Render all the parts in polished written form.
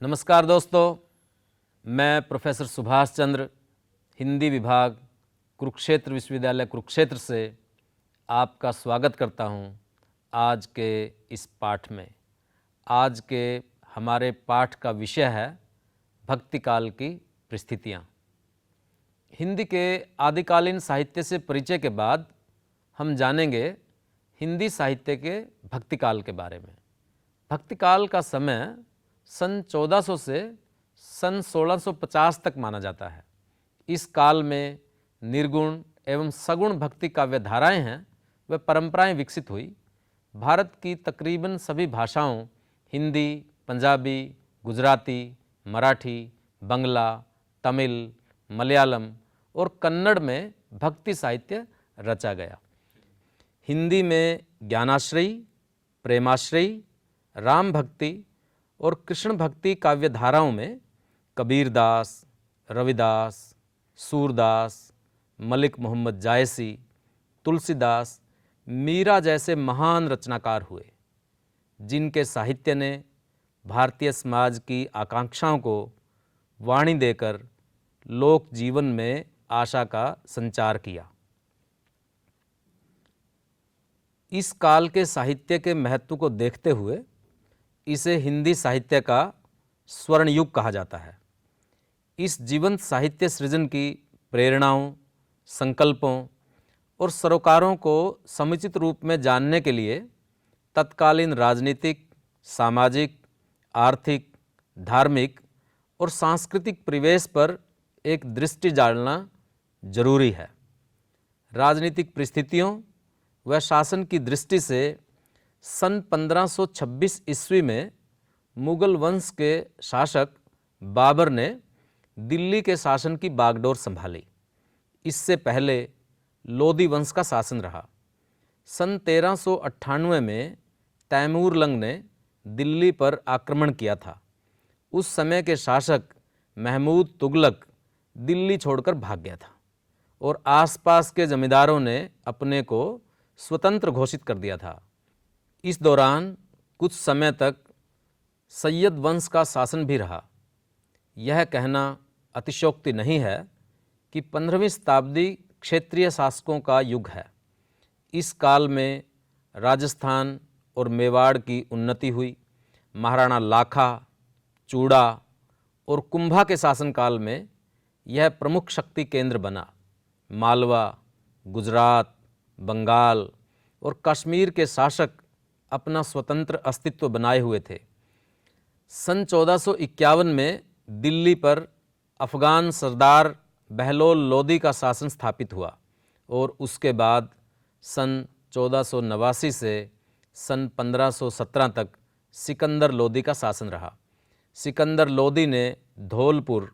नमस्कार दोस्तों, मैं प्रोफेसर सुभाष चंद्र, हिंदी विभाग, कुरुक्षेत्र विश्वविद्यालय कुरुक्षेत्र से आपका स्वागत करता हूं आज के इस पाठ में। आज के हमारे पाठ का विषय है भक्तिकाल की परिस्थितियां। हिंदी के आदिकालीन साहित्य से परिचय के बाद हम जानेंगे हिंदी साहित्य के भक्तिकाल के बारे में। भक्तिकाल का समय सन 1400 से सन 1650 तक माना जाता है। इस काल में निर्गुण एवं सगुण भक्ति काव्य धाराएँ हैं व परंपराएं विकसित हुई। भारत की तकरीबन सभी भाषाओं हिंदी, पंजाबी, गुजराती, मराठी, बंगला, तमिल, मलयालम और कन्नड़ में भक्ति साहित्य रचा गया। हिंदी में ज्ञानाश्रयी, प्रेमाश्रयी, राम भक्ति और कृष्ण भक्ति काव्य धाराओं में कबीरदास, रविदास, सूरदास, मलिक मोहम्मद जायसी, तुलसीदास, मीरा जैसे महान रचनाकार हुए, जिनके साहित्य ने भारतीय समाज की आकांक्षाओं को वाणी देकर लोक जीवन में आशा का संचार किया। इस काल के साहित्य के महत्व को देखते हुए इसे हिंदी साहित्य का स्वर्ण युग कहा जाता है। इस जीवंत साहित्य सृजन की प्रेरणाओं, संकल्पों और सरोकारों को समुचित रूप में जानने के लिए तत्कालीन राजनीतिक, सामाजिक, आर्थिक, धार्मिक और सांस्कृतिक परिवेश पर एक दृष्टि डालना जरूरी है। राजनीतिक परिस्थितियों व शासन की दृष्टि से सन 1526 ईस्वी में मुगल वंश के शासक बाबर ने दिल्ली के शासन की बागडोर संभाली। इससे पहले लोदी वंश का शासन रहा। सन 1398 में तैमूर लंग ने दिल्ली पर आक्रमण किया था। उस समय के शासक महमूद तुगलक दिल्ली छोड़कर भाग गया था और आसपास के जमींदारों ने अपने को स्वतंत्र घोषित कर दिया था। इस दौरान कुछ समय तक सैयद वंश का शासन भी रहा। यह कहना अतिशयोक्ति नहीं है कि 15वीं शताब्दी क्षेत्रीय शासकों का युग है। इस काल में राजस्थान और मेवाड़ की उन्नति हुई। महाराणा लाखा, चूड़ा और कुंभा के शासनकाल में यह प्रमुख शक्ति केंद्र बना। मालवा, गुजरात, बंगाल और कश्मीर के शासक अपना स्वतंत्र अस्तित्व बनाए हुए थे। सन 1451 में दिल्ली पर अफगान सरदार बहलोल लोदी का शासन स्थापित हुआ और उसके बाद सन 1489 से सन 1517 तक सिकंदर लोदी का शासन रहा। सिकंदर लोदी ने धौलपुर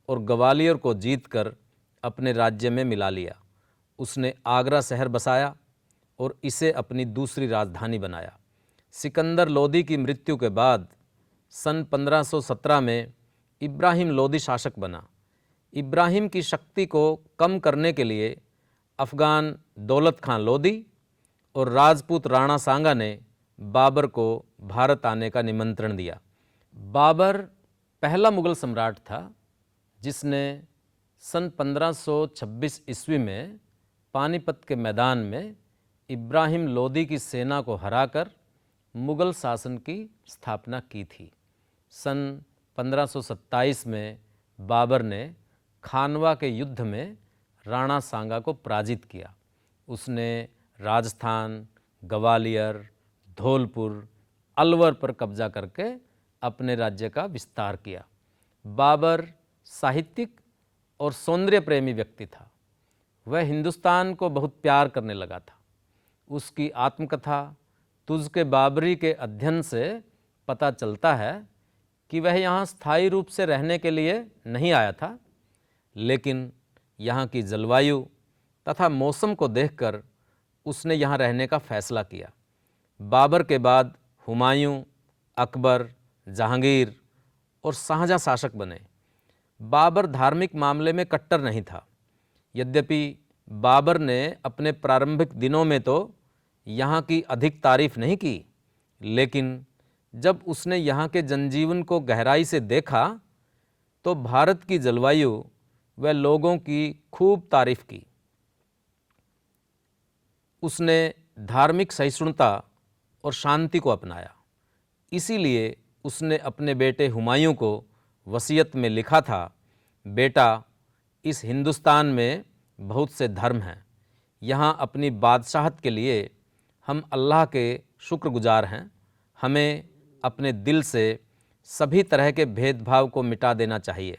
और ग्वालियर को जीतकर अपने राज्य में मिला लिया। उसने आगरा शहर बसाया और इसे अपनी दूसरी राजधानी बनाया। सिकंदर लोदी की मृत्यु के बाद सन 1517 में इब्राहिम लोदी शासक बना। इब्राहिम की शक्ति को कम करने के लिए अफ़गान दौलत खां लोदी और राजपूत राणा सांगा ने बाबर को भारत आने का निमंत्रण दिया। बाबर पहला मुगल सम्राट था जिसने सन 1526 ईस्वी में पानीपत के मैदान में इब्राहिम लोदी की सेना को हराकर मुगल शासन की स्थापना की थी। सन 1527 में बाबर ने खानवा के युद्ध में राणा सांगा को पराजित किया। उसने राजस्थान, ग्वालियर, धौलपुर, अलवर पर कब्जा करके अपने राज्य का विस्तार किया। बाबर साहित्यिक और सौंदर्य प्रेमी व्यक्ति था। वह हिंदुस्तान को बहुत प्यार करने लगा था। उसकी आत्मकथा तुझ के बाबरी के अध्ययन से पता चलता है कि वह यहाँ स्थायी रूप से रहने के लिए नहीं आया था, लेकिन यहाँ की जलवायु तथा मौसम को देखकर उसने यहाँ रहने का फैसला किया। बाबर के बाद हुमायूं, अकबर, जहांगीर और शाहजहां शासक बने। बाबर धार्मिक मामले में कट्टर नहीं था। यद्यपि बाबर ने अपने प्रारंभिक दिनों में तो यहाँ की अधिक तारीफ नहीं की, लेकिन जब उसने यहाँ के जनजीवन को गहराई से देखा तो भारत की जलवायु व लोगों की खूब तारीफ की। उसने धार्मिक सहिष्णुता और शांति को अपनाया। इसीलिए उसने अपने बेटे हुमायूं को वसीयत में लिखा था, बेटा, इस हिंदुस्तान में बहुत से धर्म हैं। यहाँ अपनी बादशाहत के लिए हम अल्लाह के शुक्रगुजार हैं। हमें अपने दिल से सभी तरह के भेदभाव को मिटा देना चाहिए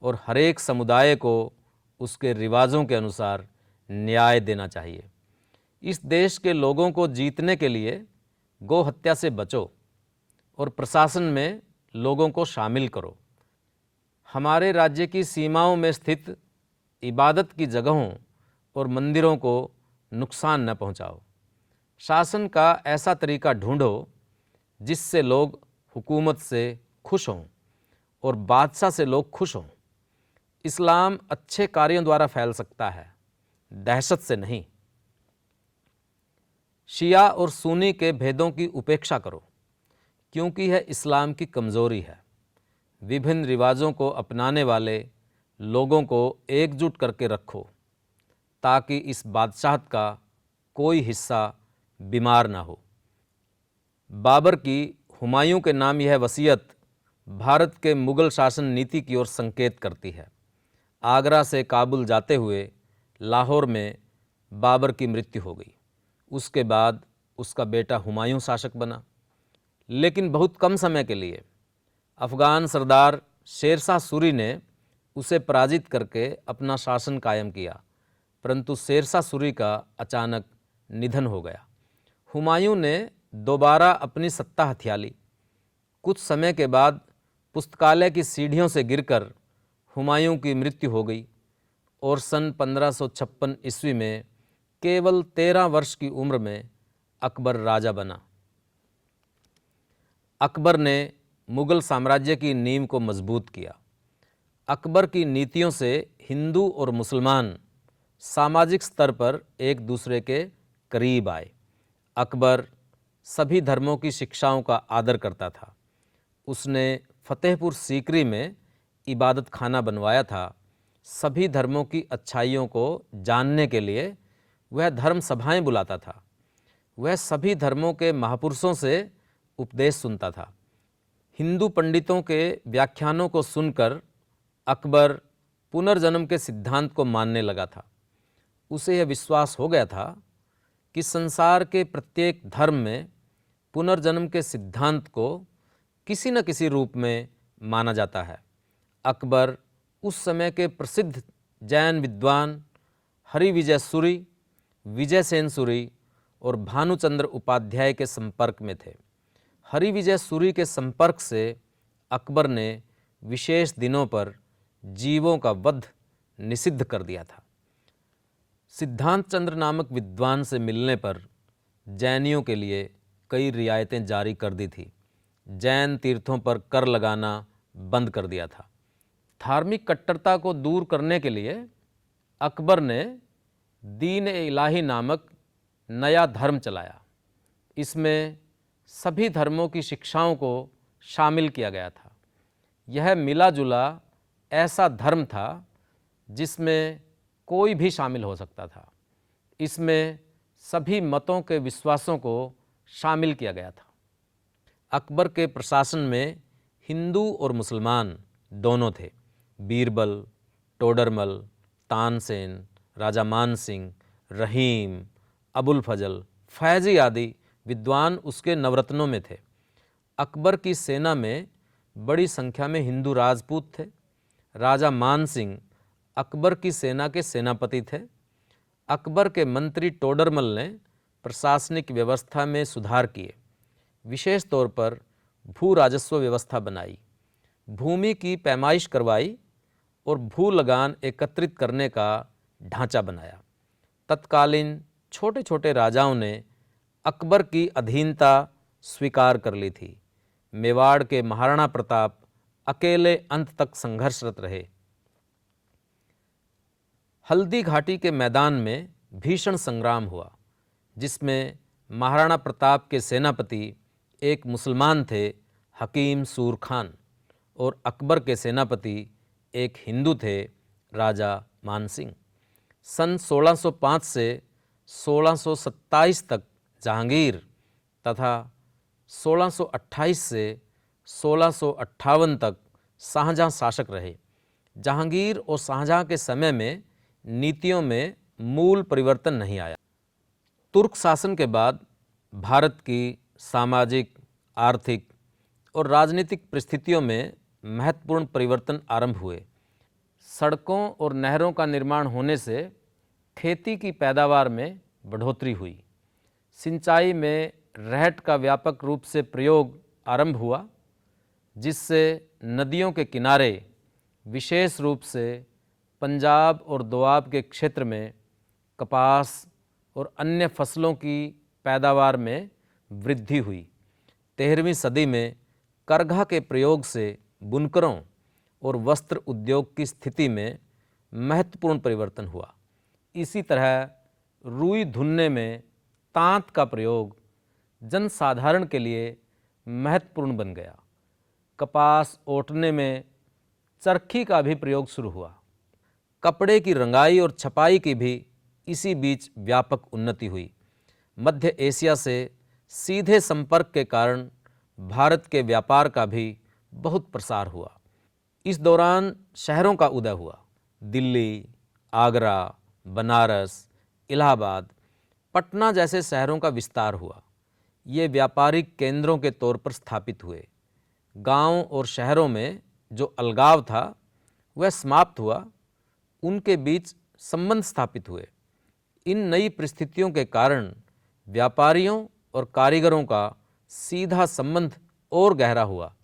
और हरेक समुदाय को उसके रिवाजों के अनुसार न्याय देना चाहिए। इस देश के लोगों को जीतने के लिए गौ हत्या से बचो और प्रशासन में लोगों को शामिल करो। हमारे राज्य की सीमाओं में स्थित इबादत की जगहों और मंदिरों को नुकसान न पहुंचाओ। शासन का ऐसा तरीका ढूंढो जिससे लोग हुकूमत से खुश हों और बादशाह से लोग खुश हों। इस्लाम अच्छे कार्यों द्वारा फैल सकता है, दहशत से नहीं। शिया और सुन्नी के भेदों की उपेक्षा करो, क्योंकि यह इस्लाम की कमज़ोरी है। विभिन्न रिवाजों को अपनाने वाले लोगों को एकजुट करके रखो ताकि इस बादशाहत का कोई हिस्सा बीमार ना हो। बाबर की हुमायूं के नाम यह वसीयत भारत के मुग़ल शासन नीति की ओर संकेत करती है। आगरा से काबुल जाते हुए लाहौर में बाबर की मृत्यु हो गई। उसके बाद उसका बेटा हुमायूं शासक बना, लेकिन बहुत कम समय के लिए। अफ़गान सरदार शेरशाह सूरी ने उसे पराजित करके अपना शासन कायम किया, परंतु शेरशाह सूरी का अचानक निधन हो गया। हुमायूं ने दोबारा अपनी सत्ता हथिया ली। कुछ समय के बाद पुस्तकालय की सीढ़ियों से गिरकर हुमायूं की मृत्यु हो गई और सन 1556 ईस्वी में केवल 13 वर्ष की उम्र में अकबर राजा बना। अकबर ने मुग़ल साम्राज्य की नींव को मजबूत किया। अकबर की नीतियों से हिंदू और मुसलमान सामाजिक स्तर पर एक दूसरे के करीब आए। अकबर सभी धर्मों की शिक्षाओं का आदर करता था। उसने फतेहपुर सीकरी में इबादत खाना बनवाया था। सभी धर्मों की अच्छाइयों को जानने के लिए वह धर्म सभाएं बुलाता था। वह सभी धर्मों के महापुरुषों से उपदेश सुनता था। हिंदू पंडितों के व्याख्यानों को सुनकर अकबर पुनर्जन्म के सिद्धांत को मानने लगा था। उसे यह विश्वास हो गया था कि संसार के प्रत्येक धर्म में पुनर्जन्म के सिद्धांत को किसी न किसी रूप में माना जाता है। अकबर उस समय के प्रसिद्ध जैन विद्वान हरिविजय सूरी, विजयसेन सूरी और भानुचंद्र उपाध्याय के संपर्क में थे। हरिविजय सूरी के संपर्क से अकबर ने विशेष दिनों पर जीवों का वध निषिद्ध कर दिया था। सिद्धांत चंद्र नामक विद्वान से मिलने पर जैनियों के लिए कई रियायतें जारी कर दी थी। जैन तीर्थों पर कर लगाना बंद कर दिया था। धार्मिक कट्टरता को दूर करने के लिए अकबर ने दीन ए इलाही नामक नया धर्म चलाया। इसमें सभी धर्मों की शिक्षाओं को शामिल किया गया था। यह मिला जुला ऐसा धर्म था जिसमें कोई भी शामिल हो सकता था। इसमें सभी मतों के विश्वासों को शामिल किया गया था। अकबर के प्रशासन में हिंदू और मुसलमान दोनों थे। बीरबल, टोडरमल, तानसेन, राजा मान सिंह, रहीम, अबुल फजल, फैजी आदि विद्वान उसके नवरत्नों में थे। अकबर की सेना में बड़ी संख्या में हिंदू राजपूत थे। राजा मान सिंह अकबर की सेना के सेनापति थे। अकबर के मंत्री टोडरमल ने प्रशासनिक व्यवस्था में सुधार किए। विशेष तौर पर भू राजस्व व्यवस्था बनाई, भूमि की पैमाइश करवाई और भू लगान एकत्रित करने का ढांचा बनाया। तत्कालीन छोटे छोटे राजाओं ने अकबर की अधीनता स्वीकार कर ली थी। मेवाड़ के महाराणा प्रताप अकेले अंत तक संघर्षरत रहे। हल्दी घाटी के मैदान में भीषण संग्राम हुआ, जिसमें महाराणा प्रताप के सेनापति एक मुसलमान थे हकीम सूर खान और अकबर के सेनापति एक हिंदू थे राजा मान सिंह। सन 1605 से 1627 तक जहांगीर तथा 1628 से 1658 तक शाहजहां शासक रहे। जहांगीर और शाहजहां के समय में नीतियों में मूल परिवर्तन नहीं आया। तुर्क शासन के बाद भारत की सामाजिक, आर्थिक और राजनीतिक परिस्थितियों में महत्वपूर्ण परिवर्तन आरंभ हुए। सड़कों और नहरों का निर्माण होने से खेती की पैदावार में बढ़ोतरी हुई। सिंचाई में रहट का व्यापक रूप से प्रयोग आरंभ हुआ, जिससे नदियों के किनारे, विशेष रूप से पंजाब और दोआब के क्षेत्र में कपास और अन्य फसलों की पैदावार में वृद्धि हुई। 13वीं सदी में करघा के प्रयोग से बुनकरों और वस्त्र उद्योग की स्थिति में महत्वपूर्ण परिवर्तन हुआ। इसी तरह रुई धुनने में तांत का प्रयोग जनसाधारण के लिए महत्वपूर्ण बन गया। कपास ओटने में चरखी का भी प्रयोग शुरू हुआ। कपड़े की रंगाई और छपाई की भी इसी बीच व्यापक उन्नति हुई। मध्य एशिया से सीधे संपर्क के कारण भारत के व्यापार का भी बहुत प्रसार हुआ। इस दौरान शहरों का उदय हुआ। दिल्ली, आगरा, बनारस, इलाहाबाद, पटना जैसे शहरों का विस्तार हुआ। ये व्यापारिक केंद्रों के तौर पर स्थापित हुए। गांव और शहरों में जो अलगाव था वह समाप्त हुआ, उनके बीच संबंध स्थापित हुए। इन नई परिस्थितियों के कारण व्यापारियों और कारीगरों का सीधा संबंध और गहरा हुआ।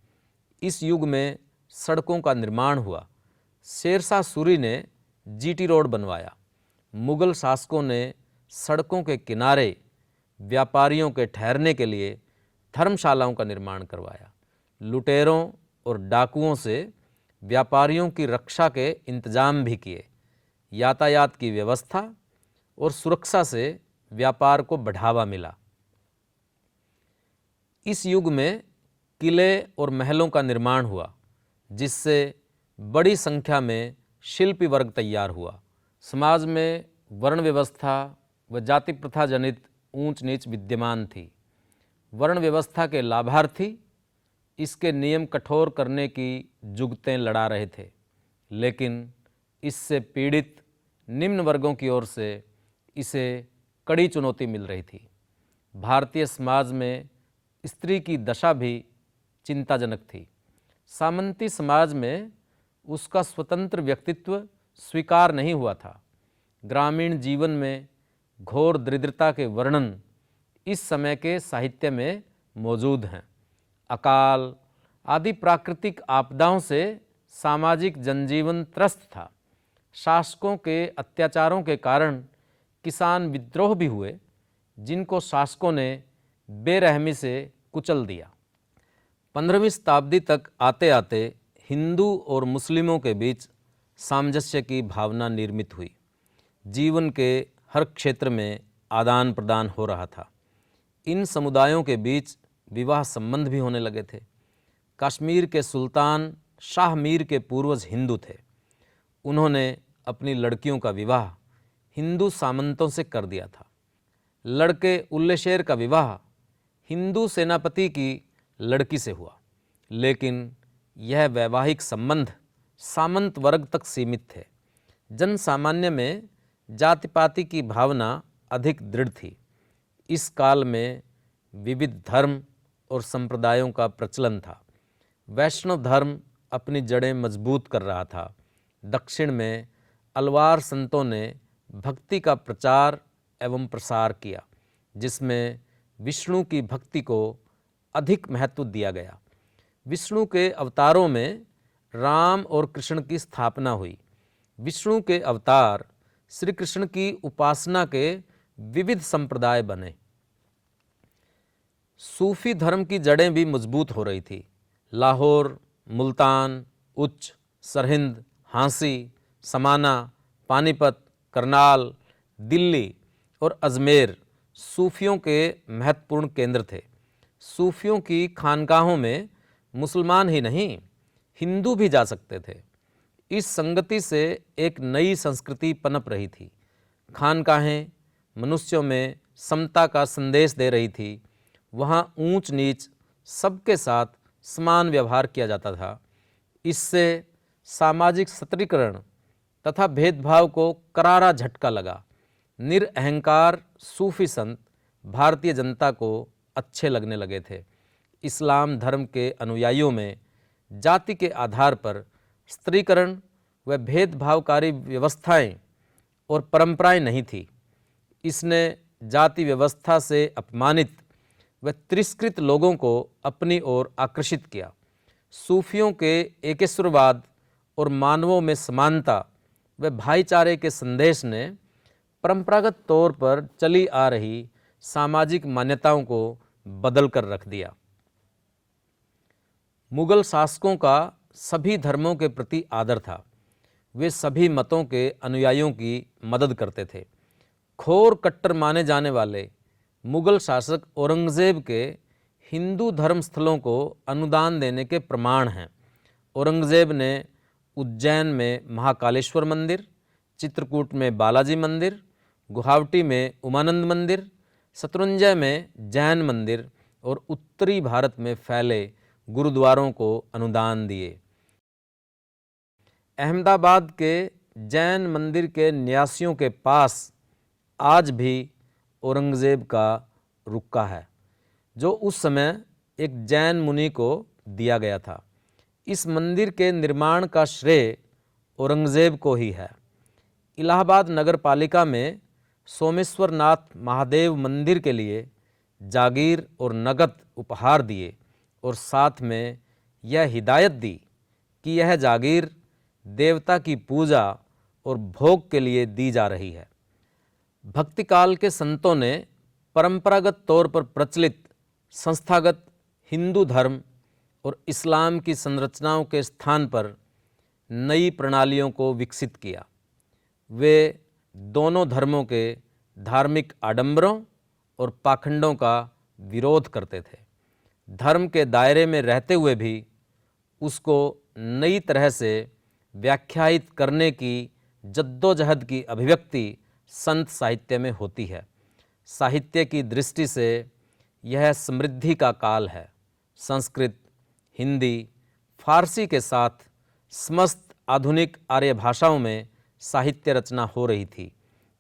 इस युग में सड़कों का निर्माण हुआ। शेरशाह सूरी ने जीटी रोड बनवाया। मुगल शासकों ने सड़कों के किनारे व्यापारियों के ठहरने के लिए धर्मशालाओं का निर्माण करवाया। लुटेरों और डाकुओं से व्यापारियों की रक्षा के इंतजाम भी किए। यातायात की व्यवस्था और सुरक्षा से व्यापार को बढ़ावा मिला। इस युग में किले और महलों का निर्माण हुआ, जिससे बड़ी संख्या में शिल्पी वर्ग तैयार हुआ। समाज में वर्ण व्यवस्था व जाति प्रथा जनित ऊंच नीच विद्यमान थी। वर्ण व्यवस्था के लाभार्थी इसके नियम कठोर करने की जुगतें लड़ा रहे थे, लेकिन इससे पीड़ित निम्न वर्गों की ओर से इसे कड़ी चुनौती मिल रही थी। भारतीय समाज में स्त्री की दशा भी चिंताजनक थी। सामंती समाज में उसका स्वतंत्र व्यक्तित्व स्वीकार नहीं हुआ था। ग्रामीण जीवन में घोर दरिद्रता के वर्णन इस समय के साहित्य में मौजूद हैं। अकाल आदि प्राकृतिक आपदाओं से सामाजिक जनजीवन त्रस्त था। शासकों के अत्याचारों के कारण किसान विद्रोह भी हुए, जिनको शासकों ने बेरहमी से कुचल दिया। 15वीं शताब्दी तक आते आते हिंदू और मुस्लिमों के बीच सामंजस्य की भावना निर्मित हुई। जीवन के हर क्षेत्र में आदान प्रदान हो रहा था। इन समुदायों के बीच विवाह संबंध भी होने लगे थे। कश्मीर के सुल्तान शाह मीर के पूर्वज हिंदू थे। उन्होंने अपनी लड़कियों का विवाह हिंदू सामंतों से कर दिया था। लड़के उल्ले शेर का विवाह हिंदू सेनापति की लड़की से हुआ, लेकिन यह वैवाहिक संबंध सामंत वर्ग तक सीमित थे। जन सामान्य में जाति पाति की भावना अधिक दृढ़ थी। इस काल में विविध धर्म और संप्रदायों का प्रचलन था। वैष्णव धर्म अपनी जड़ें मजबूत कर रहा था। दक्षिण में अलवार संतों ने भक्ति का प्रचार एवं प्रसार किया, जिसमें विष्णु की भक्ति को अधिक महत्व दिया गया। विष्णु के अवतारों में राम और कृष्ण की स्थापना हुई। विष्णु के अवतार श्री कृष्ण की उपासना के विविध संप्रदाय बने। सूफी धर्म की जड़ें भी मजबूत हो रही थी। लाहौर, मुल्तान, उच्च, सरहिंद, हांसी, समाना, पानीपत, करनाल, दिल्ली और अजमेर सूफियों के महत्वपूर्ण केंद्र थे। सूफियों की खानकाहों में मुसलमान ही नहीं, हिंदू भी जा सकते थे। इस संगति से एक नई संस्कृति पनप रही थी। खानकाहें मनुष्यों में समता का संदेश दे रही थी। वहाँ ऊंच नीच सबके साथ समान व्यवहार किया जाता था। इससे सामाजिक सतरीकरण तथा भेदभाव को करारा झटका लगा। निरअहंकार सूफी संत भारतीय जनता को अच्छे लगने लगे थे। इस्लाम धर्म के अनुयायियों में जाति के आधार पर स्त्रीकरण व भेदभावकारी व्यवस्थाएं और परंपराएं नहीं थी। इसने जाति व्यवस्था से अपमानित व तिरस्कृत लोगों को अपनी ओर आकर्षित किया। सूफियों के एकेश्वरवाद और मानवों में समानता व भाईचारे के संदेश ने परंपरागत तौर पर चली आ रही सामाजिक मान्यताओं को बदल कर रख दिया। मुगल शासकों का सभी धर्मों के प्रति आदर था। वे सभी मतों के अनुयायियों की मदद करते थे। खोर कट्टर माने जाने वाले मुगल शासक औरंगजेब के हिंदू धर्म स्थलों को अनुदान देने के प्रमाण हैं। औरंगजेब ने उज्जैन में महाकालेश्वर मंदिर, चित्रकूट में बालाजी मंदिर, गुवाहाटी में उमानंद मंदिर, शत्रुंजय में जैन मंदिर और उत्तरी भारत में फैले गुरुद्वारों को अनुदान दिए। अहमदाबाद के जैन मंदिर के न्यासियों के पास आज भी औरंगजेब का रुक्का है, जो उस समय एक जैन मुनि को दिया गया था। इस मंदिर के निर्माण का श्रेय औरंगजेब को ही है। इलाहाबाद नगर पालिका में सोमेश्वर नाथ महादेव मंदिर के लिए जागीर और नगद उपहार दिए और साथ में यह हिदायत दी कि यह जागीर देवता की पूजा और भोग के लिए दी जा रही है। भक्तिकाल के संतों ने परंपरागत तौर पर प्रचलित संस्थागत हिंदू धर्म और इस्लाम की संरचनाओं के स्थान पर नई प्रणालियों को विकसित किया। वे दोनों धर्मों के धार्मिक आडंबरों और पाखंडों का विरोध करते थे। धर्म के दायरे में रहते हुए भी उसको नई तरह से व्याख्यायित करने की जद्दोजहद की अभिव्यक्ति संत साहित्य में होती है। साहित्य की दृष्टि से यह समृद्धि का काल है। संस्कृत, हिंदी, फारसी के साथ समस्त आधुनिक आर्य भाषाओं में साहित्य रचना हो रही थी।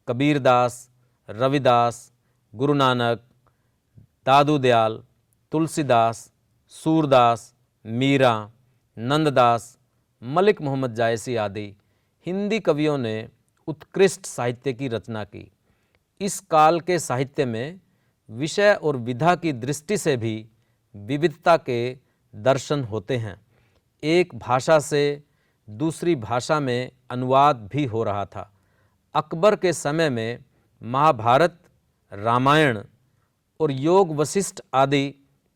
कबीरदास, रविदास, गुरु नानक, दादू दयाल, तुलसीदास, सूरदास, मीरा, नंददास, मलिक मोहम्मद जायसी आदि हिंदी कवियों ने उत्कृष्ट साहित्य की रचना की। इस काल के साहित्य में विषय और विधा की दृष्टि से भी विविधता के दर्शन होते हैं। एक भाषा से दूसरी भाषा में अनुवाद भी हो रहा था। अकबर के समय में महाभारत, रामायण और योग वशिष्ठ आदि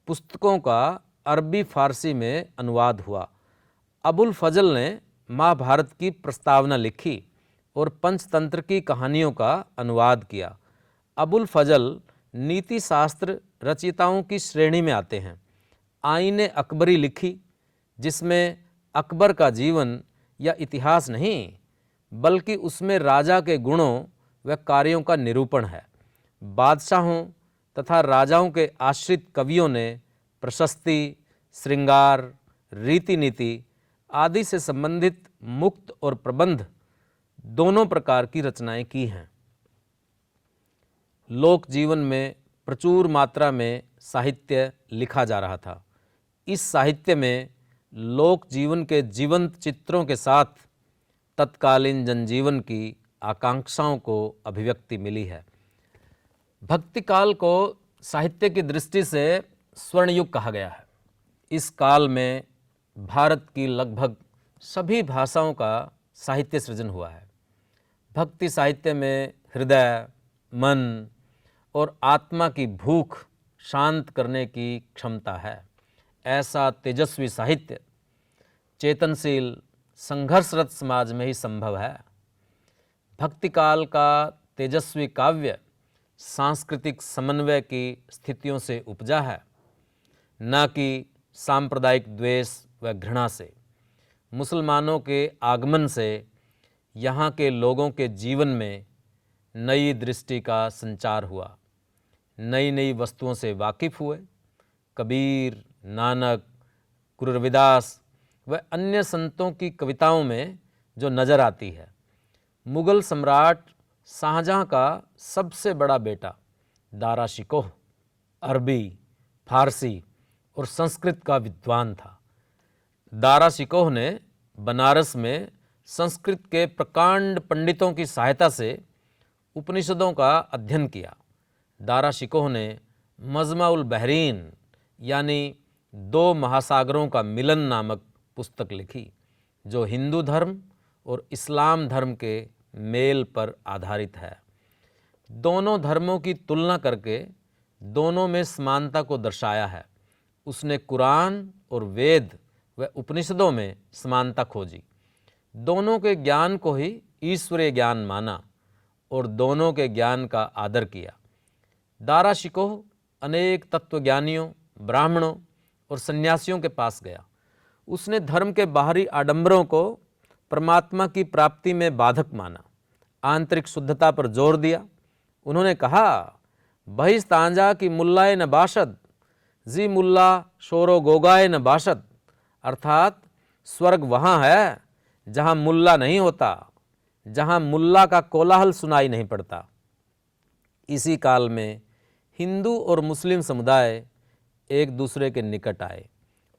पुस्तकों का अरबी फारसी में अनुवाद हुआ। अबुल फजल ने महाभारत की प्रस्तावना लिखी और पंचतंत्र की कहानियों का अनुवाद किया। अबुल फजल नीति शास्त्र रचयिताओं की श्रेणी में आते हैं। आईने अकबरी लिखी, जिसमें अकबर का जीवन या इतिहास नहीं बल्कि उसमें राजा के गुणों व कार्यों का निरूपण है। बादशाहों तथा राजाओं के आश्रित कवियों ने प्रशस्ति, श्रृंगार, रीति नीति आदि से संबंधित मुक्त और प्रबंध दोनों प्रकार की रचनाएं की हैं। लोक जीवन में प्रचुर मात्रा में साहित्य लिखा जा रहा था। इस साहित्य में लोक जीवन के जीवंत चित्रों के साथ तत्कालीन जनजीवन की आकांक्षाओं को अभिव्यक्ति मिली है। भक्ति काल को साहित्य की दृष्टि से स्वर्ण युग कहा गया है। इस काल में भारत की लगभग सभी भाषाओं का साहित्य सृजन हुआ है। भक्ति साहित्य में हृदय, मन और आत्मा की भूख शांत करने की क्षमता है। ऐसा तेजस्वी साहित्य चेतनशील, संघर्षरत समाज में ही संभव है। भक्ति काल का तेजस्वी काव्य सांस्कृतिक समन्वय की स्थितियों से उपजा है। न कि सांप्रदायिक द्वेष व घृणा से। मुसलमानों के आगमन से यहाँ के लोगों के जीवन में नई दृष्टि का संचार हुआ, नई नई वस्तुओं से वाकिफ़ हुए। कबीर, नानक, गुरु रविदास व अन्य संतों की कविताओं में जो नज़र आती है, मुग़ल सम्राट शाहजहाँ का सबसे बड़ा बेटा दारा शिकोह अरबी, फारसी और संस्कृत का विद्वान था। दारा शिकोह ने बनारस में संस्कृत के प्रकांड पंडितों की सहायता से उपनिषदों का अध्ययन किया। दारा शिकोह ने मजमा-उल बहरीन यानी दो महासागरों का मिलन नामक पुस्तक लिखी, जो हिंदू धर्म और इस्लाम धर्म के मेल पर आधारित है। दोनों धर्मों की तुलना करके दोनों में समानता को दर्शाया है। उसने कुरान और वेद व उपनिषदों में समानता खोजी, दोनों के ज्ञान को ही ईश्वरीय ज्ञान माना और दोनों के ज्ञान का आदर किया। दारा शिकोह अनेक तत्वज्ञानियों, ब्राह्मणों और सन्यासियों के पास गया। उसने धर्म के बाहरी आडंबरों को परमात्मा की प्राप्ति में बाधक माना, आंतरिक शुद्धता पर जोर दिया। उन्होंने कहा, बहिस्तांजा की मुल्लाए न बाशद, जी मुल्ला शोरो गोगाए न बाशद, अर्थात स्वर्ग वहाँ है जहाँ मुल्ला नहीं होता, जहाँ मुल्ला का कोलाहल सुनाई नहीं पड़ता। इसी काल में हिंदू और मुस्लिम समुदाय एक दूसरे के निकट आए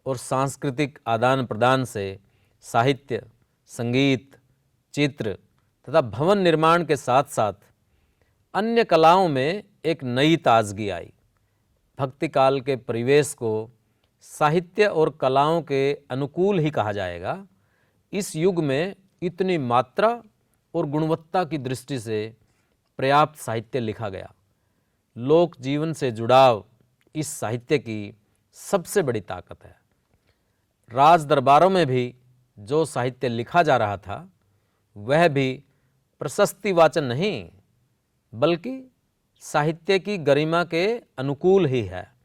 और सांस्कृतिक आदान प्रदान से साहित्य, संगीत, चित्र तथा भवन निर्माण के साथ साथ अन्य कलाओं में एक नई ताजगी आई। भक्ति काल के परिवेश को साहित्य और कलाओं के अनुकूल ही कहा जाएगा। इस युग में इतनी मात्रा और गुणवत्ता की दृष्टि से पर्याप्त साहित्य लिखा गया। लोक जीवन से जुड़ाव इस साहित्य की सबसे बड़ी ताकत है। राज दरबारों में भी जो साहित्य लिखा जा रहा था, वह भी प्रशस्ति वाचन नहीं, बल्कि साहित्य की गरिमा के अनुकूल ही है।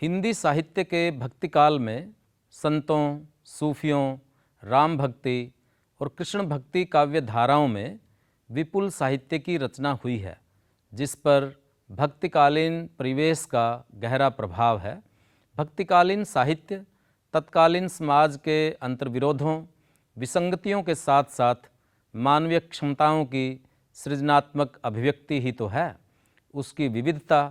हिंदी साहित्य के भक्ति काल में संतों, सूफियों, राम भक्ति और कृष्ण भक्ति काव्य धाराओं में विपुल साहित्य की रचना हुई है, जिस पर भक्तिकालीन परिवेश का गहरा प्रभाव है। भक्तिकालीन साहित्य तत्कालीन समाज के अंतर्विरोधों, विसंगतियों के साथ साथ मानवीय क्षमताओं की सृजनात्मक अभिव्यक्ति ही तो है। उसकी विविधता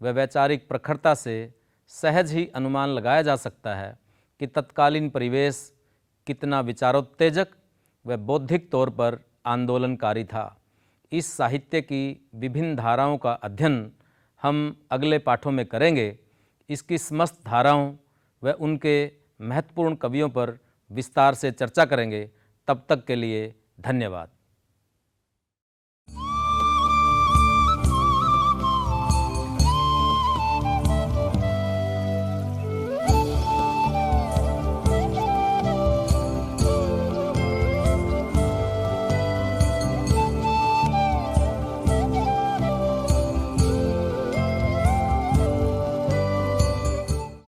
व वैचारिक प्रखरता से सहज ही अनुमान लगाया जा सकता है कि तत्कालीन परिवेश कितना विचारोत्तेजक व बौद्धिक तौर पर आंदोलनकारी था। इस साहित्य की विभिन्न धाराओं का अध्ययन हम अगले पाठों में करेंगे। इसकी समस्त धाराओं व उनके महत्वपूर्ण कवियों पर विस्तार से चर्चा करेंगे। तब तक के लिए धन्यवाद।